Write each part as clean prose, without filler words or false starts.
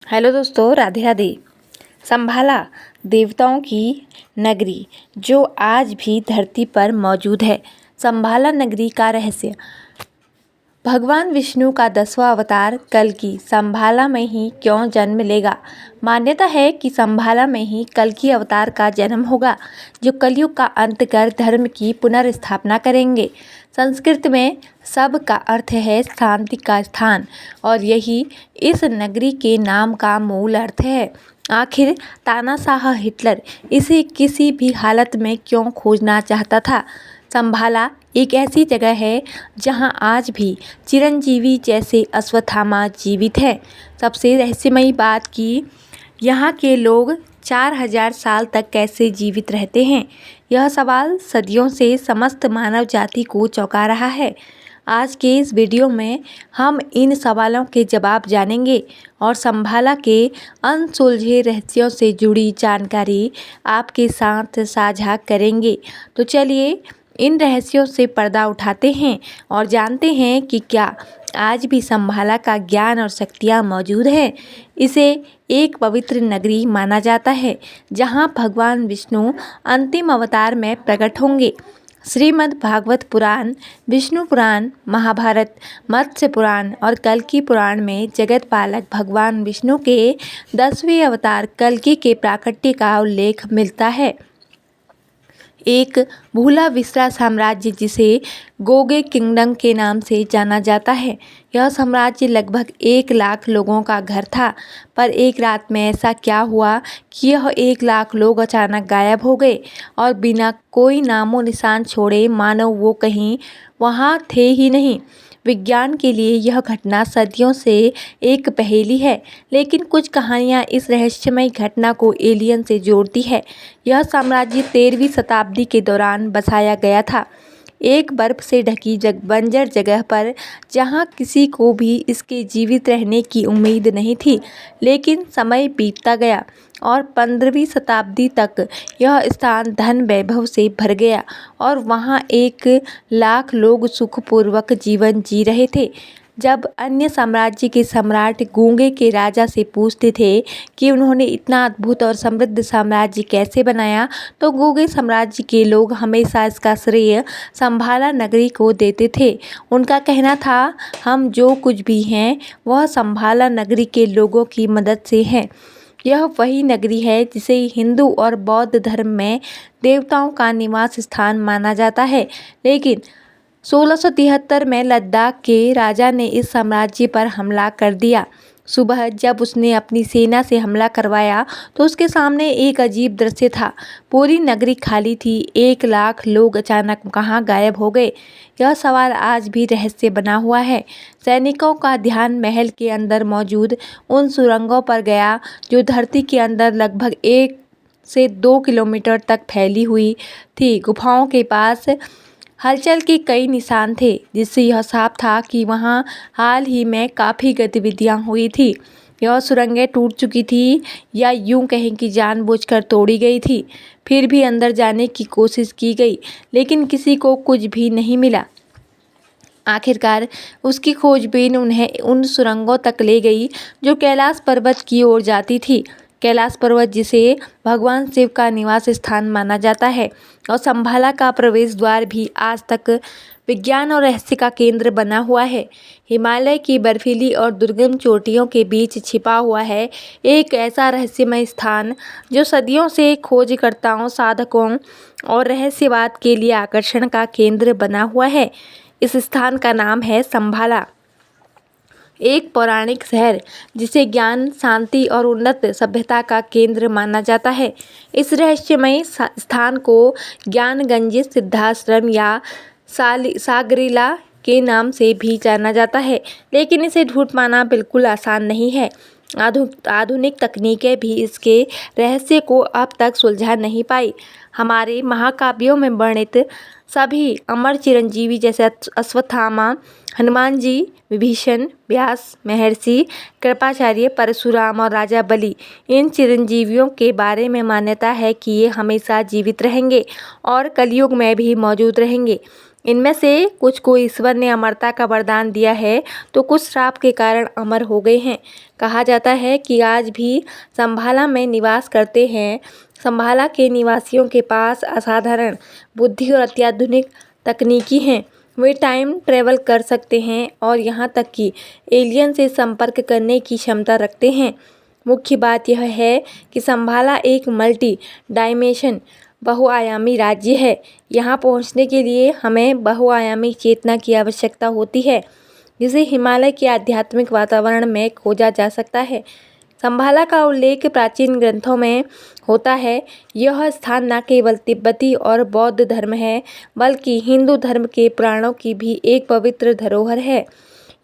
Hello दोस्तों, राधे राधे। संभाला देवताओं की नगरी जो आज भी धरती पर मौजूद है। संभाला नगरी का रहस्य। भगवान विष्णु का 10वां अवतार कल्कि संभाला में ही क्यों जन्म लेगा। मान्यता है कि संभाला में ही कल्कि अवतार का जन्म होगा, जो कलयुग का अंत कर धर्म की पुनर्स्थापना करेंगे। संस्कृत में सब का अर्थ है शांति का स्थान, और यही इस नगरी के नाम का मूल अर्थ है। आखिर तानाशाह हिटलर इसे किसी भी हालत में क्यों खोजना चाहता था। संभाला एक ऐसी जगह है जहां आज भी चिरंजीवी जैसे अश्वत्थामा जीवित हैं। सबसे रहस्यमयी बात कि यहाँ के लोग 4000 साल तक कैसे जीवित रहते हैं। यह सवाल सदियों से समस्त मानव जाति को चौंका रहा है। आज के इस वीडियो में हम इन सवालों के जवाब जानेंगे और संभाला के अनसुलझे रहस्यों से जुड़ी जानकारी आपके साथ साझा करेंगे। तो चलिए इन रहस्यों से पर्दा उठाते हैं और जानते हैं कि क्या आज भी संभाला का ज्ञान और शक्तियाँ मौजूद हैं। इसे एक पवित्र नगरी माना जाता है जहाँ भगवान विष्णु अंतिम अवतार में प्रकट होंगे। श्रीमद् भागवत पुराण, विष्णु पुराण, महाभारत, मत्स्य पुराण और कल्कि पुराण में जगत पालक भगवान विष्णु के 10वें अवतार कल्कि के प्राकट्य का उल्लेख मिलता है। एक भूला विसरा साम्राज्य जिसे गोगे किंगडम के नाम से जाना जाता है। यह साम्राज्य लगभग 1 लाख लोगों का घर था, पर एक रात में ऐसा क्या हुआ कि यह 1 लाख लोग अचानक गायब हो गए और बिना कोई नामो निशान छोड़े, मानो वो कहीं वहाँ थे ही नहीं। विज्ञान के लिए यह घटना सदियों से एक पहेली है, लेकिन कुछ कहानियाँ इस रहस्यमयी घटना को एलियन से जोड़ती है। यह साम्राज्य 13वीं शताब्दी के दौरान बसाया गया था, एक बर्फ से ढकी बंजर जगह पर, जहां किसी को भी इसके जीवित रहने की उम्मीद नहीं थी। लेकिन समय बीतता गया और 15वीं शताब्दी तक यह स्थान धन वैभव से भर गया और वहां 1 लाख लोग सुखपूर्वक जीवन जी रहे थे। जब अन्य साम्राज्य के सम्राट गूंगे के राजा से पूछते थे कि उन्होंने इतना अद्भुत और समृद्ध साम्राज्य कैसे बनाया, तो गूंगे साम्राज्य के लोग हमेशा इसका श्रेय संभाला नगरी को देते थे। उनका कहना था, हम जो कुछ भी हैं वह संभाला नगरी के लोगों की मदद से है। यह वही नगरी है जिसे हिंदू और बौद्ध धर्म में देवताओं का निवास स्थान माना जाता है। लेकिन 1673 में लद्दाख के राजा ने इस साम्राज्य पर हमला कर दिया। सुबह जब उसने अपनी सेना से हमला करवाया तो उसके सामने एक अजीब दृश्य था। पूरी नगरी खाली थी। 1 लाख लोग अचानक कहाँ गायब हो गए, यह सवाल आज भी रहस्य बना हुआ है। सैनिकों का ध्यान महल के अंदर मौजूद उन सुरंगों पर गया जो धरती के अंदर लगभग 1 से 2 किलोमीटर तक फैली हुई थी। गुफाओं के पास हलचल के कई निशान थे, जिससे यह साफ था कि वहां हाल ही में काफ़ी गतिविधियां हुई थी। यह सुरंगें टूट चुकी थी या यूं कहें कि जानबूझकर तोड़ी गई थी। फिर भी अंदर जाने की कोशिश की गई, लेकिन किसी को कुछ भी नहीं मिला। आखिरकार उसकी खोजबीन उन्हें उन सुरंगों तक ले गई जो कैलाश पर्वत की ओर जाती थी। कैलाश पर्वत जिसे भगवान शिव का निवास स्थान माना जाता है और संभाला का प्रवेश द्वार भी आज तक विज्ञान और रहस्य का केंद्र बना हुआ है। हिमालय की बर्फीली और दुर्गम चोटियों के बीच छिपा हुआ है एक ऐसा रहस्यमय स्थान जो सदियों से खोजकर्ताओं, साधकों और रहस्यवाद के लिए आकर्षण का केंद्र बना हुआ है। इस स्थान का नाम है संभाला, एक पौराणिक शहर जिसे ज्ञान, शांति और उन्नत सभ्यता का केंद्र माना जाता है। इस रहस्यमय स्थान को ज्ञानगंज सिद्धाश्रम या सागरीला के नाम से भी जाना जाता है, लेकिन इसे ढूंढ पाना बिल्कुल आसान नहीं है। आधुनिक तकनीकें भी इसके रहस्य को अब तक सुलझा नहीं पाई। हमारे महाकाव्यों में वर्णित सभी अमर चिरंजीवी जैसे अश्वत्थामा, हनुमान जी, विभीषण, व्यास, महर्षि कृपाचार्य, परशुराम और राजा बलि, इन चिरंजीवियों के बारे में मान्यता है कि ये हमेशा जीवित रहेंगे और कलयुग में भी मौजूद रहेंगे। इनमें से कुछ को ईश्वर ने अमरता का वरदान दिया है तो कुछ श्राप के कारण अमर हो गए हैं। कहा जाता है कि आज भी संभाला में निवास करते हैं। संभाला के निवासियों के पास असाधारण बुद्धि और अत्याधुनिक तकनीकी हैं। वे टाइम ट्रेवल कर सकते हैं और यहाँ तक कि एलियन से संपर्क करने की क्षमता रखते हैं। मुख्य बात यह है कि संभाला एक मल्टी डायमेंशन बहुआयामी राज्य है। यहाँ पहुँचने के लिए हमें बहुआयामी चेतना की आवश्यकता होती है, जिसे हिमालय के आध्यात्मिक वातावरण में खोजा जा सकता है। संभाला का उल्लेख प्राचीन ग्रंथों में होता है। यह स्थान न केवल तिब्बती और बौद्ध धर्म है, बल्कि हिंदू धर्म के पुराणों की भी एक पवित्र धरोहर है।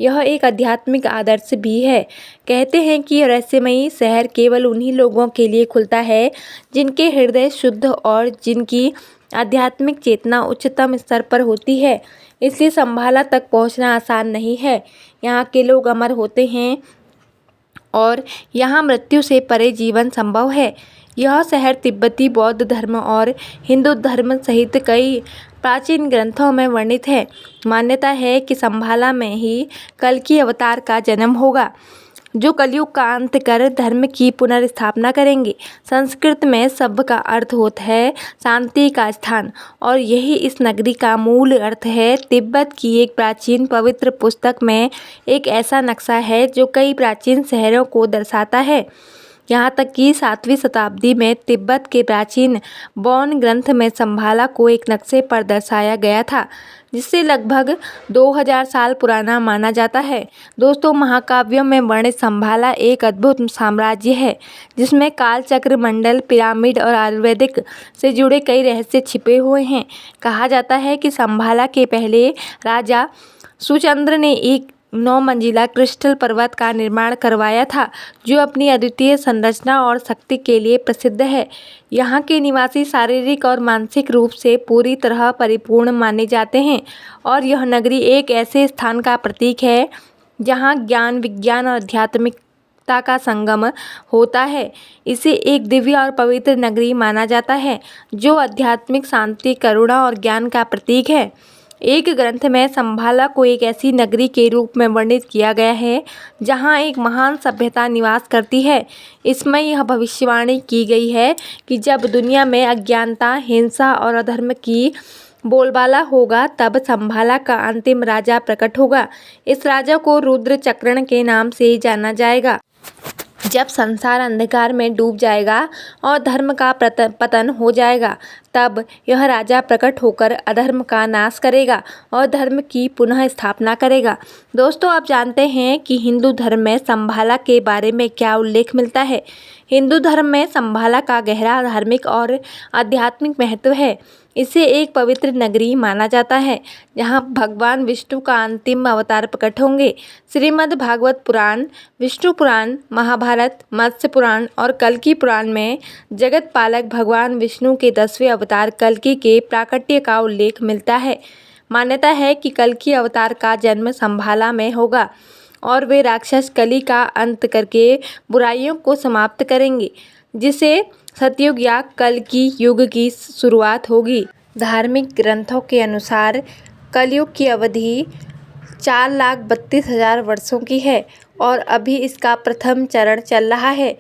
यह एक आध्यात्मिक आदर्श भी है। कहते हैं कि रहस्यमयी शहर केवल उन्हीं लोगों के लिए खुलता है जिनके हृदय शुद्ध और जिनकी आध्यात्मिक चेतना उच्चतम स्तर पर होती है। इसलिए संभाला तक पहुंचना आसान नहीं है। यहाँ के लोग अमर होते हैं और यहाँ मृत्यु से परे जीवन संभव है। यह शहर तिब्बती बौद्ध धर्म और हिंदू धर्म सहित कई प्राचीन ग्रंथों में वर्णित है। मान्यता है कि संभाला में ही कल्कि अवतार का जन्म होगा, जो कलयुग का अंत कर धर्म की पुनर्स्थापना करेंगे। संस्कृत में सभ का अर्थ होता है शांति का स्थान, और यही इस नगरी का मूल अर्थ है। तिब्बत की एक प्राचीन पवित्र पुस्तक में एक ऐसा नक्शा है जो कई प्राचीन शहरों को दर्शाता है। यहाँ तक कि 7वीं शताब्दी में तिब्बत के प्राचीन बौन ग्रंथ में संभाला को एक नक्शे पर दर्शाया गया था, जिससे लगभग 2000 साल पुराना माना जाता है। दोस्तों, महाकाव्यों में वर्णित संभाला एक अद्भुत साम्राज्य है, जिसमें काल चक्र, मंडल, पिरामिड और आयुर्वेदिक से जुड़े कई रहस्य छिपे हुए हैं। कहा जाता है कि संभाला के पहले राजा सुचंद्र ने एक 9 मंजिला क्रिस्टल पर्वत का निर्माण करवाया था, जो अपनी अद्वितीय संरचना और शक्ति के लिए प्रसिद्ध है। यहाँ के निवासी शारीरिक और मानसिक रूप से पूरी तरह परिपूर्ण माने जाते हैं, और यह नगरी एक ऐसे स्थान का प्रतीक है जहाँ ज्ञान, विज्ञान और आध्यात्मिकता का संगम होता है। इसे एक दिव्य और पवित्र नगरी माना जाता है, जो आध्यात्मिक शांति, करुणा और ज्ञान का प्रतीक है। एक ग्रंथ में संभाला को एक ऐसी नगरी के रूप में वर्णित किया गया है जहां एक महान सभ्यता निवास करती है। इसमें यह भविष्यवाणी की गई है कि जब दुनिया में अज्ञानता, हिंसा और अधर्म की बोलबाला होगा, तब संभाला का अंतिम राजा प्रकट होगा। इस राजा को रुद्र चक्रण के नाम से जाना जाएगा। जब संसार अंधकार में डूब जाएगा और धर्म का पतन हो जाएगा, तब यह राजा प्रकट होकर अधर्म का नाश करेगा और धर्म की पुनः स्थापना करेगा। दोस्तों, आप जानते हैं कि हिंदू धर्म में संभाला के बारे में क्या उल्लेख मिलता है। हिंदू धर्म में संभाला का गहरा धार्मिक और आध्यात्मिक महत्व है। इसे एक पवित्र नगरी माना जाता है जहाँ भगवान विष्णु का अंतिम अवतार प्रकट होंगे। श्रीमद् भागवत पुराण, विष्णु पुराण, महाभारत, मत्स्य पुराण और कल्कि पुराण में जगत पालक भगवान विष्णु के 10वें अवतार कल्कि के प्राकट्य का उल्लेख मिलता है। मान्यता है कि कल्कि अवतार का जन्म संभाला में होगा और वे राक्षस कली का अंत करके बुराइयों को समाप्त करेंगे, जिसे सतयुग या कल्कि युग की शुरुआत होगी। धार्मिक ग्रंथों के अनुसार कलयुग की अवधि 4,32,000 वर्षों की है और अभी इसका प्रथम चरण चल रहा है।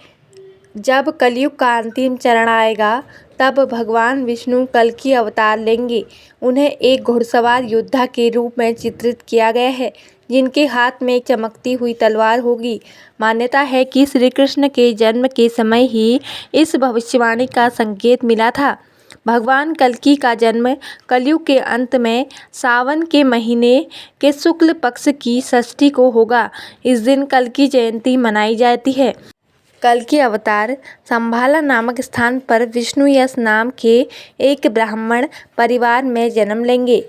जब कलयुग का अंतिम चरण आएगा, तब भगवान विष्णु कल्कि अवतार लेंगे। उन्हें एक घुड़सवार योद्धा के रूप में चित्रित किया गया है, जिनके हाथ में एक चमकती हुई तलवार होगी। मान्यता है कि श्री कृष्ण के जन्म के समय ही इस भविष्यवाणी का संकेत मिला था। भगवान कल्कि का जन्म कलयुग के अंत में सावन के महीने के शुक्ल पक्ष की षष्ठी को होगा। इस दिन कल्कि जयंती मनाई जाती है। कल्कि अवतार संभाला नामक स्थान पर विष्णु यश नाम के एक ब्राह्मण परिवार में जन्म लेंगे।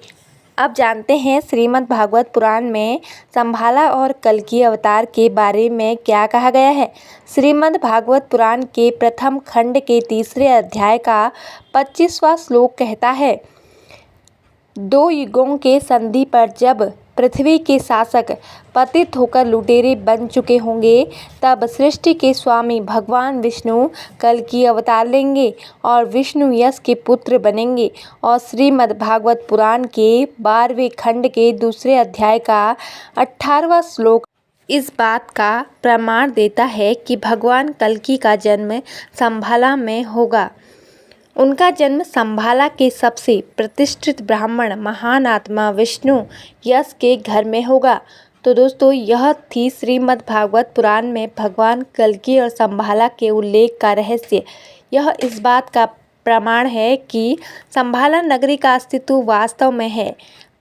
अब जानते हैं श्रीमद् भागवत पुराण में संभाला और कल्कि अवतार के बारे में क्या कहा गया है। श्रीमद् भागवत पुराण के प्रथम खंड के 3रे अध्याय का 25वां श्लोक कहता है, 2 युगों के संधि पर जब पृथ्वी के शासक पतित होकर लुटेरे बन चुके होंगे, तब सृष्टि के स्वामी भगवान विष्णु कल्कि अवतार लेंगे और विष्णु यश के पुत्र बनेंगे। और श्रीमद् भागवत पुराण के 12वें खंड के दूसरे अध्याय का 18वां श्लोक इस बात का प्रमाण देता है कि भगवान कल्कि का जन्म संभाला में होगा। उनका जन्म संभाला के सबसे प्रतिष्ठित ब्राह्मण महान आत्मा विष्णु यश के घर में होगा। तो दोस्तों, यह थी श्रीमद् भागवत पुराण में भगवान कल्कि और संभाला के उल्लेख का रहस्य। यह इस बात का प्रमाण है कि संभाला नगरी का अस्तित्व वास्तव में है।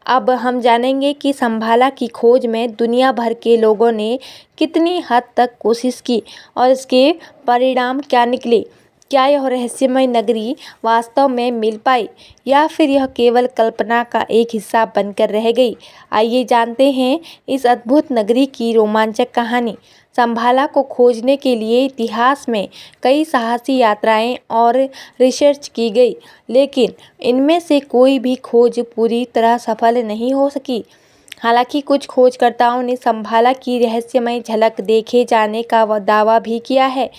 अब हम जानेंगे कि संभाला की खोज में दुनिया भर के लोगों ने कितनी हद तक कोशिश की और इसके परिणाम क्या निकले। क्या यह रहस्यमय नगरी वास्तव में मिल पाई या फिर यह केवल कल्पना का एक हिस्सा बनकर रह गई। आइए जानते हैं इस अद्भुत नगरी की रोमांचक कहानी। संभाला को खोजने के लिए इतिहास में कई साहसी यात्राएं और रिसर्च की गई, लेकिन इनमें से कोई भी खोज पूरी तरह सफल नहीं हो सकी। हालांकि कुछ खोजकर्ताओं ने संभाला की रहस्यमय झलक देखे जाने का दावा भी किया है।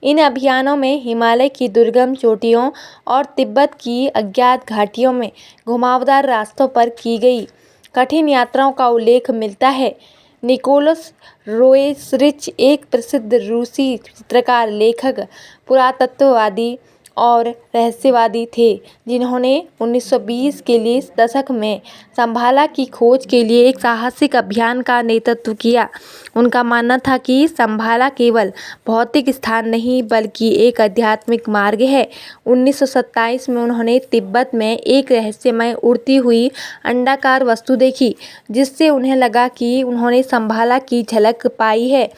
इन अभियानों में हिमालय की दुर्गम चोटियों और तिब्बत की अज्ञात घाटियों में घुमावदार रास्तों पर की गई कठिन यात्राओं का उल्लेख मिलता है। निकोलस रोएसरिच एक प्रसिद्ध रूसी चित्रकार, लेखक, पुरातत्ववादी और रहस्यवादी थे, जिन्होंने 1920 के लिए दशक में संभाला की खोज के लिए एक साहसिक अभियान का नेतृत्व किया। उनका मानना था कि संभाला केवल भौतिक स्थान नहीं बल्कि एक आध्यात्मिक मार्ग है। 1927 में उन्होंने तिब्बत में एक रहस्यमय उड़ती हुई अंडाकार वस्तु देखी, जिससे उन्हें लगा कि उन्होंने संभाला की झलक पाई है।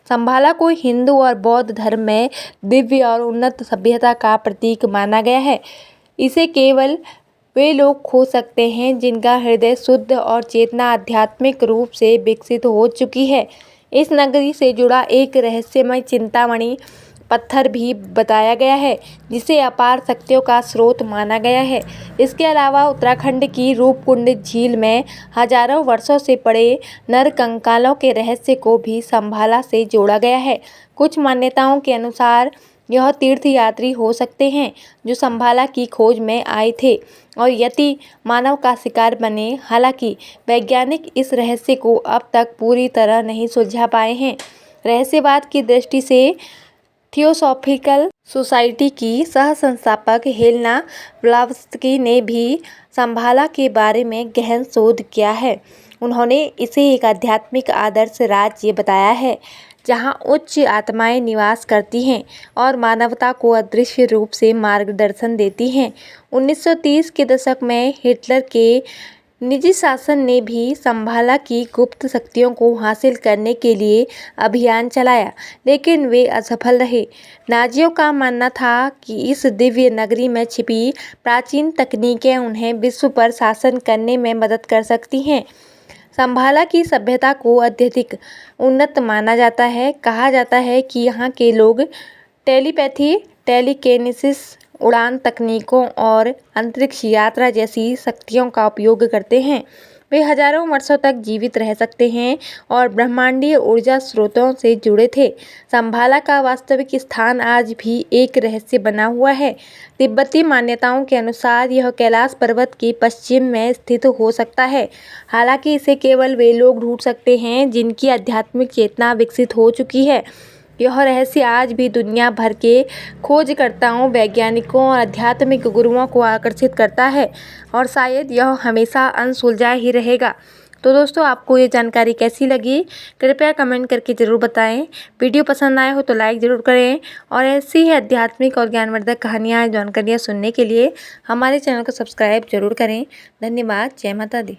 संभाला को हिंदू और बौद्ध धर्म में दिव्य और उन्नत सभ्यता का प्रतीक माना गया है। इसे केवल वे लोग खो सकते हैं जिनका हृदय शुद्ध और चेतना आध्यात्मिक रूप से विकसित हो चुकी है। इस नगरी से जुड़ा एक रहस्यमय चिंतामणि पत्थर भी बताया गया है, जिसे अपार शक्तियों का स्रोत माना गया है। इसके अलावा उत्तराखंड की रूपकुंड झील में हजारों वर्षों से पड़े नर कंकालों के रहस्य को भी संभाला से जोड़ा गया है। कुछ मान्यताओं के अनुसार यह तीर्थयात्री हो सकते हैं जो संभाला की खोज में आए थे और यति मानव का शिकार बने। हालांकि वैज्ञानिक इस रहस्य को अब तक पूरी तरह नहीं सुलझा पाए हैं। रहस्यवाद की दृष्टि से थियोसॉफिकल सोसाइटी की सह-संस्थापक हेलेना ब्लावत्स्की ने भी संभाला के बारे में गहन शोध किया है। उन्होंने इसे एक आध्यात्मिक आदर्श राज्य बताया है, जहां उच्च आत्माएं निवास करती हैं और मानवता को अदृश्य रूप से मार्गदर्शन देती हैं। 1930 के दशक में हिटलर के निजी शासन ने भी संभाला की गुप्त शक्तियों को हासिल करने के लिए अभियान चलाया, लेकिन वे असफल रहे। नाजियों का मानना था कि इस दिव्य नगरी में छिपी प्राचीन तकनीकें उन्हें विश्व पर शासन करने में मदद कर सकती हैं। संभाला की सभ्यता को अत्यधिक उन्नत माना जाता है। कहा जाता है कि यहाँ के लोग टेलीपैथी, टेलीकिनेसिस, उड़ान तकनीकों और अंतरिक्ष यात्रा जैसी शक्तियों का उपयोग करते हैं। वे हजारों वर्षों तक जीवित रह सकते हैं और ब्रह्मांडीय ऊर्जा स्रोतों से जुड़े थे। संभाला का वास्तविक स्थान आज भी एक रहस्य बना हुआ है। तिब्बती मान्यताओं के अनुसार यह कैलाश पर्वत के पश्चिम में स्थित हो सकता है। हालांकि इसे केवल वे लोग ढूंढ सकते हैं जिनकी आध्यात्मिक चेतना विकसित हो चुकी है। यह रहस्य आज भी दुनिया भर के खोजकर्ताओं, वैज्ञानिकों और आध्यात्मिक गुरुओं को आकर्षित करता है और शायद यह हमेशा अनसुलझा ही रहेगा। तो दोस्तों, आपको ये जानकारी कैसी लगी, कृपया कमेंट करके ज़रूर बताएं। वीडियो पसंद आए हो तो लाइक ज़रूर करें और ऐसी ही आध्यात्मिक और ज्ञानवर्धक कहानियाँ, जानकारियाँ सुनने के लिए हमारे चैनल को सब्सक्राइब जरूर करें। धन्यवाद। जय माता दी।